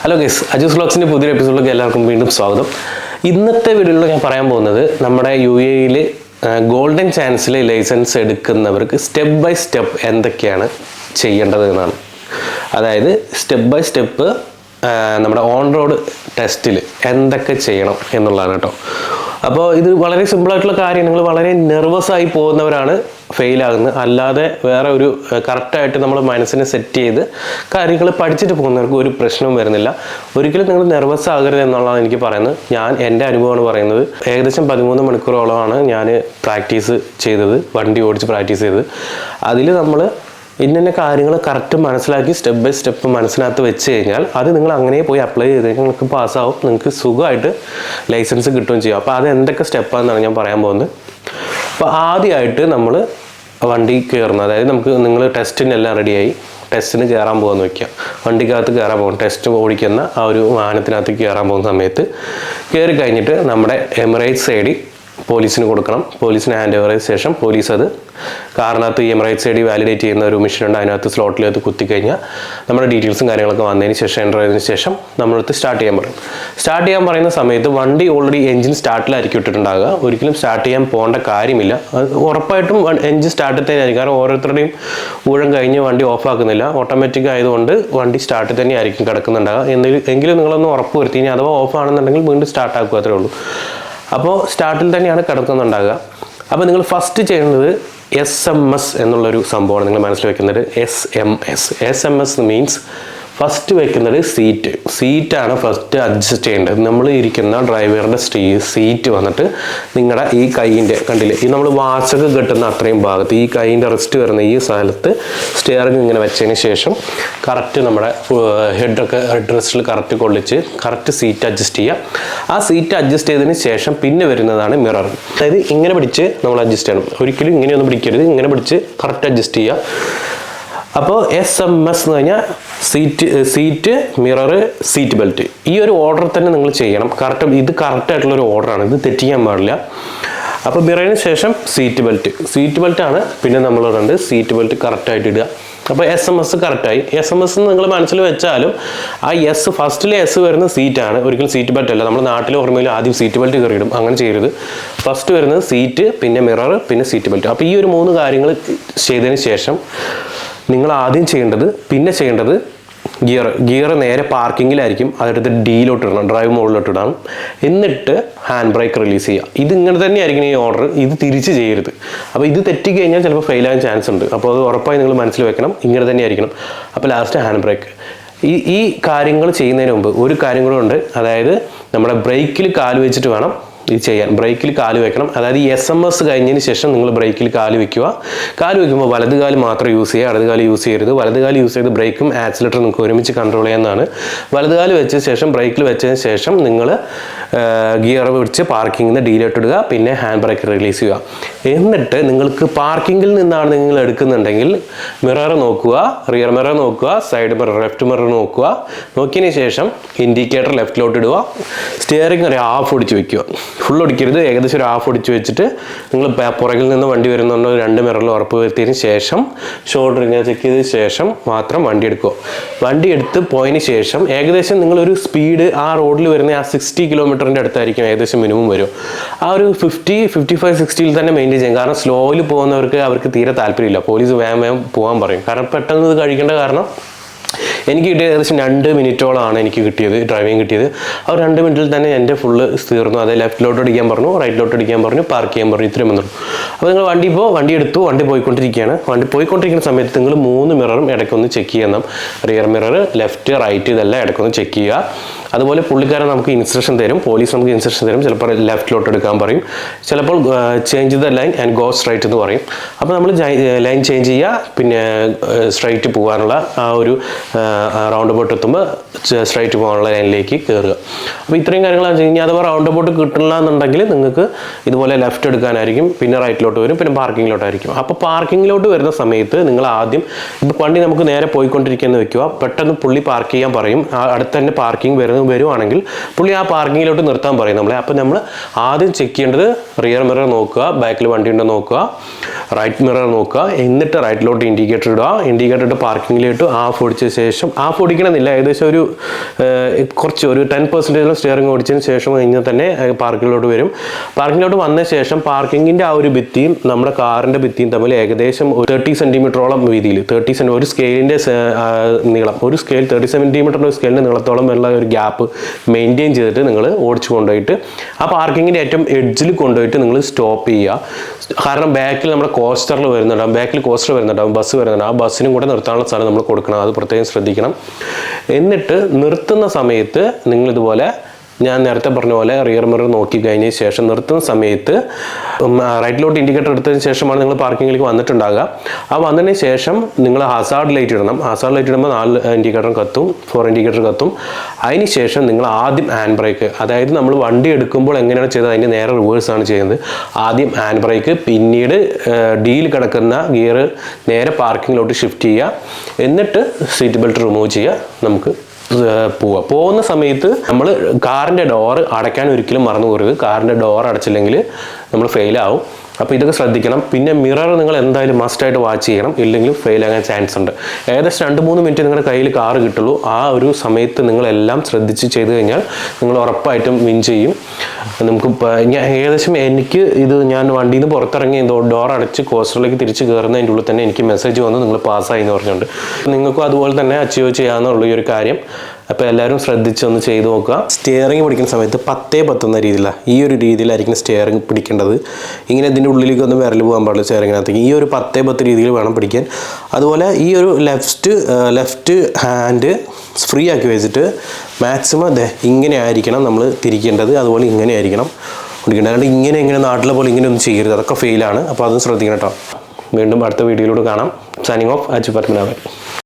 Hello guys, അജൂസ് വ്ലോഗ്സിൻ്റെ പുതിയൊരു എപ്പിസോഡിലേക്ക് എല്ലാവർക്കും വീണ്ടും സ്വാഗതം. ഇന്നത്തെ വീഡിയോയിൽ ഞാൻ പറയാൻ പോകുന്നത് നമ്മുടെ UAE ഗോൾഡൻ ചാൻസിൽ ലൈസൻസ് എടുക്കുന്നവർക്ക് സ്റ്റെപ്പ് ബൈ സ്റ്റെപ്പ് എന്തൊക്കെയാണ് ചെയ്യേണ്ടത് എന്നാണ്. അതായത് സ്റ്റെപ്പ് ബൈ സ്റ്റെപ്പ് നമ്മുടെ ഓൺ റോഡ് ടെസ്റ്റിൽ എന്തൊക്കെ ചെയ്യണം എന്നുള്ളതാണ് കേട്ടോ. അപ്പോൾ ഇത് വളരെ സിമ്പിളായിട്ടുള്ള കാര്യം. നിങ്ങൾ വളരെ നെർവസായി പോകുന്നവരാണ് ഫെയിലാകുന്നത്. അല്ലാതെ വേറെ ഒരു കറക്റ്റായിട്ട് നമ്മൾ മനസ്സിനെ സെറ്റ് ചെയ്ത് കാര്യങ്ങൾ പഠിച്ചിട്ട് പോകുന്നവർക്ക് ഒരു പ്രശ്നവും വരുന്നില്ല. ഒരിക്കലും നിങ്ങൾ നെർവസ് ആകരുത് എന്നുള്ളതാണ് എനിക്ക് പറയുന്നത്. എൻ്റെ അനുഭവമാണ് പറയുന്നത്. ഏകദേശം 13 മണിക്കൂറോളമാണ് ഞാൻ പ്രാക്ടീസ് ചെയ്തത്, വണ്ടി ഓടിച്ച് പ്രാക്ടീസ് ചെയ്തത്. അതിൽ നമ്മൾ ഇന്ന കാര്യങ്ങൾ കറക്റ്റ് മനസ്സിലാക്കി സ്റ്റെപ്പ് ബൈ സ്റ്റെപ്പ് മനസ്സിനകത്ത് വെച്ച് കഴിഞ്ഞാൽ അത് നിങ്ങൾ അങ്ങനെ പോയി അപ്ലൈ ചെയ്ത് കഴിഞ്ഞാൽ നിങ്ങൾക്ക് പാസ്സാവും, നിങ്ങൾക്ക് സുഖമായിട്ട് ലൈസൻസ് കിട്ടുകയും ചെയ്യും. അപ്പോൾ അത് എന്തൊക്കെ സ്റ്റെപ്പാണെന്നാണ് ഞാൻ പറയാൻ പോകുന്നത്. അപ്പോൾ ആദ്യമായിട്ട് നമ്മൾ വണ്ടി കയറുന്നത്, അതായത് നിങ്ങൾ ടെസ്റ്റിനെല്ലാം റെഡിയായി ടെസ്റ്റിന് കയറാൻ പോകുമെന്ന് വയ്ക്കുക. വണ്ടിക്കകത്ത് കയറാൻ പോകും, ടെസ്റ്റ് ഓടിക്കുന്ന ആ ഒരു വാഹനത്തിനകത്ത് കയറാൻ പോകുന്ന സമയത്ത് കയറി കഴിഞ്ഞിട്ട് നമ്മുടെ എമിറേറ്റ്സ് ഐ ഡി പോലീസിന് കൊടുക്കണം. പോലീസിന് ഹാൻഡ് ഓവർ ചെയ്ത ശേഷം പോലീസ് അത് കാറിനകത്ത് എമിറേറ്റ്സ് ഐ ഡി വാലിഡേറ്റ് ചെയ്യുന്ന ഒരു മെഷീൻ ഉണ്ട്. അതിനകത്ത് സ്ലോട്ടിലകത്ത് കുത്തിക്കഴിഞ്ഞാൽ നമ്മുടെ ഡീറ്റെയിൽസും കാര്യങ്ങളൊക്കെ വന്നതിന് ശേഷം എൻ്റർ ചെയ്തതിന് ശേഷം നമ്മളടുത്ത് സ്റ്റാർട്ട് ചെയ്യാൻ പറയും. സ്റ്റാർട്ട് ചെയ്യാൻ പറയുന്ന സമയത്ത് വണ്ടി ഓൾറെഡി എഞ്ചിൻ സ്റ്റാർട്ടിലായിരിക്കും ഇട്ടിട്ടുണ്ടാകുക. ഒരിക്കലും സ്റ്റാർട്ട് ചെയ്യാൻ പോകേണ്ട കാര്യമില്ല. ഉറപ്പായിട്ടും എഞ്ചിൻ സ്റ്റാർട്ടിൽ തന്നെയായിരിക്കും. കാരണം ഓരോരുത്തരുടെയും ഊഴം കഴിഞ്ഞ് വണ്ടി ഓഫ് ആക്കുന്നില്ല. ഓട്ടോമാറ്റിക് ആയതുകൊണ്ട് വണ്ടി സ്റ്റാർട്ടിൽ തന്നെ ആയിരിക്കും കിടക്കുന്നുണ്ടാകുക. എങ്കിലും നിങ്ങളൊന്ന് ഉറപ്പ് വരുത്തി കഴിഞ്ഞാൽ അഥവാ ഓഫ് ആണെന്നുണ്ടെങ്കിൽ വീണ്ടും സ്റ്റാർട്ട് ആക്കുക, അത്രേ ഉള്ളൂ. അപ്പോൾ സ്റ്റാർട്ടിൽ തന്നെയാണ് കിടക്കുന്നുണ്ടാകുക. അപ്പോൾ നിങ്ങൾ ഫസ്റ്റ് ചെയ്യുന്നത് SMS എന്നുള്ളൊരു സംഭവമാണ് നിങ്ങൾ മനസ്സിൽ വെക്കുന്നത്. SMS മീൻസ് ഫസ്റ്റ് വെക്കുന്നത് സീറ്റാണ് ഫസ്റ്റ് അഡ്ജസ്റ്റ് ചെയ്യേണ്ടത്. നമ്മൾ ഇരിക്കുന്ന ഡ്രൈവറുടെ സീറ്റ് വന്നിട്ട് നിങ്ങളുടെ ഈ കൈയിൻ്റെ കണ്ടില്ലേ, ഈ നമ്മൾ വാച്ചൊക്കെ കെട്ടുന്ന അത്രയും ഭാഗത്ത് ഈ കൈയിൻ്റെ റെസ്റ്റ് വരുന്ന ഈ സ്ഥലത്ത് സ്റ്റിയറിംഗ് ഇങ്ങനെ വെച്ചതിന് ശേഷം കറക്റ്റ് നമ്മുടെ ഹെഡ് റെസ്റ്റിൽ കറക്റ്റ് കൊള്ളിച്ച് കറക്റ്റ് സീറ്റ് അഡ്ജസ്റ്റ് ചെയ്യുക. ആ സീറ്റ് അഡ്ജസ്റ്റ് ചെയ്തതിന് ശേഷം പിന്നെ വരുന്നതാണ് മിറർ. അതായത് ഇങ്ങനെ പിടിച്ച് നമ്മൾ അഡ്ജസ്റ്റ് ചെയ്യണം. ഒരിക്കലും ഇങ്ങനെയൊന്നും പിടിക്കരുത്, ഇങ്ങനെ പിടിച്ച് കറക്റ്റ് അഡ്ജസ്റ്റ് ചെയ്യുക. അപ്പോൾ SMS എന്ന് പറഞ്ഞാൽ സീറ്റ് മിറർ സീറ്റ് ബെൽറ്റ്, ഈ ഒരു ഓർഡർ തന്നെ നിങ്ങൾ ചെയ്യണം. ഇത് കറക്റ്റായിട്ടുള്ളൊരു ഓർഡറാണ്, ഇത് തെറ്റിക്കാൻ പാടില്ല. അപ്പോൾ മിററിന് ശേഷം സീറ്റ് ബെൽറ്റാണ് പിന്നെ നമ്മൾ കണ്ട് സീറ്റ് ബെൽറ്റ് കറക്റ്റായിട്ട് ഇടുക. അപ്പോൾ SMS കറക്റ്റായി. SMS നിങ്ങൾ മനസ്സിൽ വെച്ചാലും ആ ഫസ്റ്റിലെ വരുന്ന സീറ്റാണ്, ഒരിക്കലും സീറ്റ് ബെൽറ്റ് അല്ല. നമ്മൾ നാട്ടിലെ ഓർമ്മയിൽ ആദ്യം സീറ്റ് ബെൽറ്റ് കയറിയിടും, അങ്ങനെ ചെയ്യരുത്. ഫസ്റ്റ് വരുന്നത് സീറ്റ്, പിന്നെ മിറർ, പിന്നെ സീറ്റ് ബെൽറ്റ്. അപ്പോൾ ഈ ഒരു 3 കാര്യങ്ങൾ ചെയ്തതിന് ശേഷം നിങ്ങൾ ആദ്യം ചെയ്യേണ്ടത് ഗിയർ നേരെ പാർക്കിങ്ങിലായിരിക്കും. അതെടുത്ത് ഡിയിലോട്ട് ഇടണം, ഡ്രൈവ് മോഡിലോട്ട് ഇടണം. എന്നിട്ട് ഹാൻഡ് ബ്രേക്ക് റിലീസ് ചെയ്യുക. ഇത് ഇങ്ങനെ തന്നെ ആയിരിക്കണം ഈ ഓർഡർ, ഇത് തിരിച്ച് ചെയ്യരുത്. അപ്പോൾ ഇത് തെറ്റിക്കഴിഞ്ഞാൽ ചിലപ്പോൾ ഫെയിലാകാൻ ചാൻസ് ഉണ്ട്. അപ്പോൾ അത് ഉറപ്പായി നിങ്ങൾ മനസ്സിൽ വെക്കണം, ഇങ്ങനെ തന്നെ ആയിരിക്കണം. അപ്പോൾ ലാസ്റ്റ് ഹാൻഡ് ബ്രേക്ക്. ഈ കാര്യങ്ങൾ ചെയ്യുന്നതിന് മുമ്പ് ഒരു കാര്യം കൂടെ ഉണ്ട്. അതായത് നമ്മുടെ ബ്രേക്കിൽ കാല് വെച്ചിട്ട് വേണം ഇത് ചെയ്യാൻ. ബ്രേക്കിൽ കാല് വെക്കണം. അതായത് ഈ SMS കഴിഞ്ഞതിന് ശേഷം നിങ്ങൾ ബ്രേക്കിൽ കാല് വെക്കുക. കാല് വെക്കുമ്പോൾ വലത് കാല് മാത്രം യൂസ് ചെയ്യുക, ഇടത് കാല് യൂസ് ചെയ്യരുത്. വലത് കാല് യൂസ് ചെയ്ത് ബ്രേക്കും ആക്സിലേറ്ററും നിങ്ങൾക്ക് ഒരുമിച്ച് കൺട്രോൾ ചെയ്യാവുന്നതാണ്. വലത് കാല് വെച്ച ശേഷം ബ്രേക്കിൽ വെച്ചതിന് ശേഷം നിങ്ങൾ ഗിയർ പിടിച്ച് പാർക്കിങ്ങിൽ നിന്ന് ഡീലോട്ട് ഇടുക, പിന്നെ ഹാൻഡ് ബ്രേക്ക് റിലീസ് ചെയ്യുക. എന്നിട്ട് നിങ്ങൾക്ക് പാർക്കിങ്ങിൽ നിന്നാണ് നിങ്ങൾ എടുക്കുന്നുണ്ടെങ്കിൽ മിറർ നോക്കുക, റിയർ മിറർ നോക്കുക, സൈഡ് മിറർ ലെഫ്റ്റ് മിറർ നോക്കുക. നോക്കിയതിന് ശേഷം ഇൻഡിക്കേറ്റർ ലെഫ്റ്റിലോട്ട് ഇടുക. സ്റ്റിയറിംഗ് ഒരു ഹാഫ് ഒടിച്ച് വെക്കുക, ഫുൾ ഒടിക്കരുത്, ഏകദേശം ഒരു ഹാഫ് ഒടിച്ച് വെച്ചിട്ട് നിങ്ങൾ പുറകിൽ നിന്ന് വണ്ടി വരുന്നുണ്ടോ 2 മിററിൽ ഉറപ്പ് വരുത്തിയതിന് ശേഷം ഷോൾഡർ ഇങ്ങനെ ചെക്ക് ചെയ്തതിന് ശേഷം മാത്രം വണ്ടി എടുക്കുക. വണ്ടി എടുത്ത് പോയതിന് ശേഷം ഏകദേശം നിങ്ങളൊരു സ്പീഡ് ആ റോഡിൽ വരുന്ന ആ 60 കിലോമീറ്ററിൻ്റെ അടുത്തായിരിക്കും ഏകദേശം മിനിമം വരും. ആ ഒരു 50, 55, 60 തന്നെ മെയിൻറ്റെയിൻ ചെയ്യും. കാരണം സ്ലോയിൽ പോകുന്നവർക്ക് അവർക്ക് തീരെ താല്പര്യമില്ല. പോലീസ് വേഗം പോകാൻ പറയും. കാരണം പെട്ടെന്ന് ഇത് കഴിക്കേണ്ട കാരണം എനിക്ക് കിട്ടിയത് ഏകദേശം 2 മിനിറ്റോളമാണ് എനിക്ക് ഡ്രൈവിങ് കിട്ടിയത്. ആ 2 മിനിറ്റിൽ തന്നെ എൻ്റെ ഫുള്ള് തീർന്നു. അത് ലെഫ്റ്റിലോട്ട് അടിക്കാൻ പറഞ്ഞു, റൈറ്റിലോട്ട് അടിക്കാൻ പറഞ്ഞു, പാർക്ക് ചെയ്യാൻ പറഞ്ഞു, ഇത്രയും വന്നു. അപ്പോൾ നിങ്ങൾ വണ്ടി എടുത്തു, വണ്ടി പോയിക്കൊണ്ടിരിക്കുകയാണ്. വണ്ടി പോയിക്കൊണ്ടിരിക്കുന്ന സമയത്ത് നിങ്ങൾ 3 മിററും ഇടയ്ക്കൊന്ന് ചെക്ക് ചെയ്യണം. റിയർ മിറർ, ലെഫ്റ്റ്, റൈറ്റ് ഇതെല്ലാം ഇടയ്ക്കൊന്ന് ചെക്ക് ചെയ്യുക. അതുപോലെ പുള്ളിക്കാരൻ നമുക്ക് ഇൻസ്ട്രക്ഷൻ തരും, പോലീസ് നമുക്ക് ഇൻസ്ട്രക്ഷൻ തരും. ചിലപ്പോൾ ലെഫ്റ്റിലോട്ട് എടുക്കാൻ പറയും, ചിലപ്പോൾ change the line and go straight എന്ന് പറയും. അപ്പോൾ നമ്മൾ ലൈൻ ചേഞ്ച് ചെയ്യുക, പിന്നെ സ്ട്രൈറ്റ് പോകാനുള്ള ആ ഒരു റൗണ്ട് അബൌട്ട് എത്തുമ്പോൾ സ്ട്രൈറ്റ് പോകാനുള്ള ലൈനിലേക്ക് കയറുക. അപ്പോൾ ഇത്രയും കാര്യങ്ങളാണ് ചെയ്യുന്നത്. അഥവാ റൗണ്ട് അബൌട്ട് കിട്ടില്ല എന്നുണ്ടെങ്കിൽ നിങ്ങൾക്ക് ഇതുപോലെ ലെഫ്റ്റ് എടുക്കാനായിരിക്കും, പിന്നെ റൈറ്റിലോട്ട് വരും, പിന്നെ പാർക്കിങ്ങിലോട്ടായിരിക്കും. അപ്പോൾ പാർക്കിങ്ങിലോട്ട് വരുന്ന സമയത്ത് നിങ്ങൾ ആദ്യം ഇപ്പോൾ വണ്ടി നമുക്ക് നേരെ പോയിക്കൊണ്ടിരിക്കുന്നത് വെക്കുക. പെട്ടെന്ന് പുള്ളി പാർക്ക് ചെയ്യാൻ പറയും. അടുത്ത് തന്നെ പാർക്കിംഗ് വരുവാണെങ്കിൽ പുള്ളി ആ പാർക്കിങ്ങിലോട്ട് നിർത്താൻ പറയും നമ്മളെ. അപ്പോൾ നമ്മൾ ആദ്യം ചെക്ക് ചെയ്യേണ്ടത് റിയർ മിറർ നോക്കുക, ബാക്കിൽ വണ്ടി ഉണ്ടോ നോക്കുക, റൈറ്റ് മിറർ നോക്കുക, എന്നിട്ട് റൈറ്റിലോട്ട് ഇൻഡിക്കേറ്റർ ഇടുക, ഇൻഡിക്കേറ്റർ ഇട്ട് പാർക്കിങ്ങിലിട്ട് ഹാഫ് ഓടിച്ച ശേഷം, ഹാഫ് ഓടിക്കണമെന്നില്ല, ഏകദേശം ഒരു 10% സ്റ്റിയറിംഗ് ഓടിച്ചതിന് ശേഷം കഴിഞ്ഞാൽ തന്നെ പാർക്കിങ്ങിലോട്ട് വരും. പാർക്കിങ്ങിലോട്ട് വന്ന ശേഷം പാർക്കിങ്ങിൻ്റെ ആ ഒരു ഭിത്തിയും നമ്മുടെ കാറിൻ്റെ ഭിത്തിയും തമ്മിൽ ഏകദേശം 30 സെൻറ്റിമീറ്ററോളം വീതിയിൽ, ഒരു സ്കെയിലിൻ്റെ നീളം, ഒരു സ്കെയിൽ 30 സെൻറ്റിമീറ്ററിൻ്റെ സ്കെയിലിൻ്റെ നീളത്തോളം ഉള്ള ഒരു ഗ്യാപ്പ് മെയിൻറ്റെയിൻ ചെയ്തിട്ട് നിങ്ങൾ ഓടിച്ചു കൊണ്ടുപോയിട്ട് ആ പാർക്കിങ്ങിൻ്റെ ഏറ്റവും എഡ്ജിൽ കൊണ്ടുപോയിട്ട് നിങ്ങൾ സ്റ്റോപ്പ് ചെയ്യുക. കാരണം ബാക്കിൽ നമ്മുടെ കോസ്റ്റർ വരുന്നുണ്ടാവും, ബസ് വരുന്നുണ്ടാവും, ആ ബസ്സിനും കൂടെ നിർത്താനുള്ള സ്ഥലം നമ്മൾ കൊടുക്കണം, അത് പ്രത്യേകം ശ്രദ്ധിക്കണം. എന്നിട്ട് നിർത്തുന്ന സമയത്ത് നിങ്ങളിതുപോലെ ഞാൻ നേരത്തെ പറഞ്ഞ പോലെ റിയർ മിറർ നോക്കി കഴിഞ്ഞ ശേഷം നിർത്തുന്ന സമയത്ത് റൈറ്റിലോട്ട് ഇൻഡിക്കേറ്റർ എടുത്തതിന് ശേഷമാണ് നിങ്ങൾ പാർക്കിങ്ങിലേക്ക് വന്നിട്ടുണ്ടാകുക. ആ വന്നതിന് ശേഷം നിങ്ങൾ ഹസാർഡ് ലൈറ്റ് ഇടണം. ഹസാർഡ് ലൈറ്റ് ഇടുമ്പോൾ 4 ഇൻഡിക്കേറ്റർ കത്തും, 4 ഇൻഡിക്കേറ്റർ കത്തും. അതിന് ശേഷം നിങ്ങൾ ആദ്യം ഹാൻഡ് ബ്രേക്ക്, അതായത് നമ്മൾ വണ്ടി എടുക്കുമ്പോൾ എങ്ങനെയാണ് ചെയ്തത് അതിൻ്റെ നേരെ റിവേഴ്സാണ് ചെയ്യുന്നത്. ആദ്യം ഹാൻഡ് ബ്രേക്ക്, പിന്നീട് ഡിയിൽ കിടക്കുന്ന ഗിയർ നേരെ പാർക്കിങ്ങിലോട്ട് ഷിഫ്റ്റ് ചെയ്യുക, എന്നിട്ട് സീറ്റ് ബെൽറ്റ് റിമൂവ് ചെയ്യുക. നമുക്ക് പോകുന്ന സമയത്ത് നമ്മൾ കാറിൻ്റെ ഡോർ അടയ്ക്കാൻ ഒരിക്കലും മറന്നു പോകരുത്. കാറിൻ്റെ ഡോർ അടച്ചില്ലെങ്കിൽ നമ്മൾ ഫെയിലാവും. അപ്പോൾ ഇതൊക്കെ ശ്രദ്ധിക്കണം. പിന്നെ മിറർ നിങ്ങൾ എന്തായാലും മസ്റ്റായിട്ട് വാച്ച് ചെയ്യണം, ഇല്ലെങ്കിൽ ഫെയിൽ ആകാൻ ചാൻസ് ഉണ്ട്. ഏകദേശം 2-3 മിനിറ്റ് നിങ്ങളുടെ കയ്യിൽ കാറ് കിട്ടുള്ളൂ. ആ ഒരു സമയത്ത് നിങ്ങളെല്ലാം ശ്രദ്ധിച്ച് ചെയ്ത് കഴിഞ്ഞാൽ നിങ്ങൾ ഉറപ്പായിട്ടും വിൻ ചെയ്യും. നമുക്ക് ഏകദേശം ഞാൻ വണ്ടിയിൽ നിന്ന് പുറത്തിറങ്ങി ഡോർ അടച്ച് കോസ്റ്ററിലേക്ക് തിരിച്ച് കയറുന്നതിൻ്റെ ഉള്ളിൽ തന്നെ എനിക്ക് മെസ്സേജ് വന്നു നിങ്ങൾ പാസ്സായി എന്ന് പറഞ്ഞുകൊണ്ട്. നിങ്ങൾക്കും അതുപോലെ തന്നെ അച്ചീവ് ചെയ്യാമെന്നുള്ള ഈ ഒരു കാര്യം. അപ്പോൾ എല്ലാവരും ശ്രദ്ധിച്ചൊന്ന് ചെയ്ത് നോക്കുക. സ്റ്റിയറിംഗ് പിടിക്കുന്ന സമയത്ത് 10-10 എന്ന രീതിയിലാണ്, ഈ ഒരു രീതിയിലായിരിക്കും സ്റ്റിയറിംഗ് പിടിക്കേണ്ടത്. ഇങ്ങനെ ഇതിൻ്റെ ഉള്ളിലേക്ക് ഒന്നും വിരൽ പോകാൻ പാടില്ല സ്റ്റിയറിങ്ങിനകത്തേക്ക്. ഈ ഒരു 10-10 രീതിയിൽ വേണം പിടിക്കാൻ. അതുപോലെ ഈ ഒരു ലെഫ്റ്റ് ഹാൻഡ് ഫ്രീ ആക്കി വെച്ചിട്ട് മാക്സിമം ഇങ്ങനെ ആയിരിക്കണം നമ്മൾ തിരിക്കേണ്ടത്. അതുപോലെ ഇങ്ങനെ ആയിരിക്കണം പിടിക്കേണ്ടത്. അല്ലാണ്ട് ഇങ്ങനെ നാട്ടിലെ പോലെ ഇങ്ങനെ ഒന്നും ചെയ്യരുത്, അതൊക്കെ ഫെയിലാണ്. അപ്പോൾ അതും ശ്രദ്ധിക്കണം കേട്ടോ. വീണ്ടും അടുത്ത വീഡിയോയിലൂടെ കാണാം. Signing off, Achu Padmanabhan.